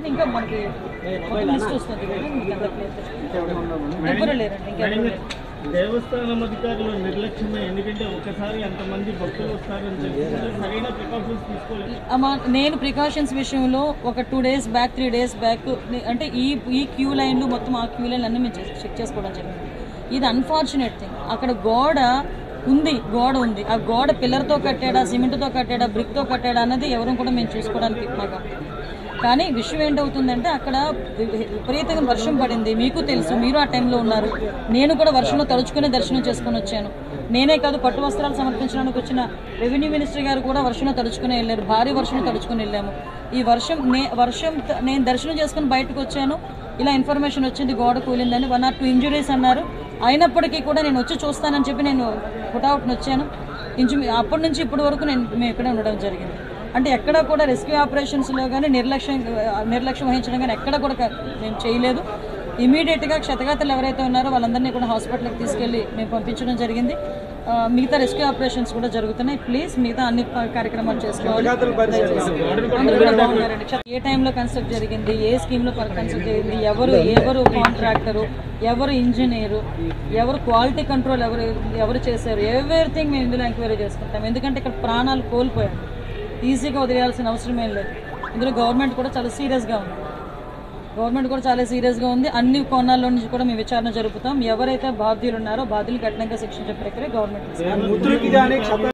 ఇంకా మనకి లిస్ట్ వస్తుంది ఎవరు లేరండి. ఇంకెవరు దేవస్థానం అధికారులు నిర్లక్ష్యమే, ఎందుకంటే ఒకసారి అంతమంది భక్తులు వస్తారని చెప్పి సరైన ప్రికాషన్స్ తీసుకోలేదు. నేను ప్రికాషన్స్ విషయంలో ఒక 2 days బ్యాక్ 3 days బ్యాక్ అంటే ఈ క్యూ లైన్లు మొత్తం ఆ క్యూ లైన్లు అన్నీ మేము చెక్ చేసుకోవడం జరిగింది. ఇది అన్ఫార్చునేట్ థింగ్. అక్కడ గోడ ఉంది. ఆ గోడ పిల్లర్తో కట్టాడా, సిమెంట్తో కట్టాడా, బ్రిక్తో కట్టాడా అన్నది ఎవరు కూడా మేము చూసుకోవడానికి మాకు. కానీ విషయం ఏంటవుతుందంటే అక్కడ విపరీతంగా వర్షం పడింది. మీకు తెలుసు, మీరు ఆ టైంలో ఉన్నారు. నేను కూడా వర్షంలో తడుచుకునే దర్శనం చేసుకుని వచ్చాను. నేనే కాదు, పట్టు వస్త్రాలు సమర్పించడానికి వచ్చిన రెవెన్యూ మినిస్టర్ గారు కూడా వర్షంలో తడుచుకుని వెళ్ళారు. భారీ వర్షంలో తడుచుకుని వెళ్ళాము. ఈ వర్షం నేను దర్శనం చేసుకుని బయటకు వచ్చాను. ఇలా ఇన్ఫర్మేషన్ వచ్చింది గోడ కూలిందని. 1 or 2 injuries అన్నారు. అయినప్పటికీ కూడా నేను వచ్చి చూస్తానని చెప్పి నేను పుట్అవుట్ని వచ్చాను. అప్పటి నుంచి ఇప్పటి వరకు మేము ఇక్కడే ఉండడం జరిగింది. అంటే ఎక్కడ కూడా రెస్క్యూ ఆపరేషన్స్లో కానీ నిర్లక్ష్యం వహించడం కానీ ఎక్కడ కూడా మేము చేయలేదు. ఇమీడియట్గా క్షతగాతులు ఎవరైతే ఉన్నారో వాళ్ళందరినీ కూడా హాస్పిటల్కి తీసుకెళ్ళి మేము పంపించడం జరిగింది. మిగతా రెస్క్యూ ఆపరేషన్స్ కూడా జరుగుతున్నాయి. ప్లీజ్ మిగతా అన్ని కార్యక్రమాలు చేసుకోవాలి. అందరూ కూడా బాగున్నారండి. ఏ టైంలో కన్స్ట్రక్ట్ జరిగింది, ఏ స్కీమ్లో కన్స్ట్రక్ట్ జరిగింది, ఎవరు కాంట్రాక్టరు, ఎవరు ఇంజనీరు, ఎవరు క్వాలిటీ కంట్రోల్ ఎవరు చేశారు, ఎవ్రీథింగ్ మేము ఇందులో ఎంక్వైరీ చేసుకుంటాం. ఎందుకంటే ఇక్కడ ప్రాణాలు కోల్పోయాం. ఈజీగా వదిలేయాల్సిన అవసరం ఏం లేదు. ఇందులో గవర్నమెంట్ కూడా చాలా సీరియస్గా ఉంది. అన్ని కోణాల్లో నుంచి కూడా మేము విచారణ జరుపుతాం. ఎవరైతే బాధ్యులు ఉన్నారో బాధ్యులు కఠినంగా శిక్షించే ప్రక్రియ గవర్నమెంట్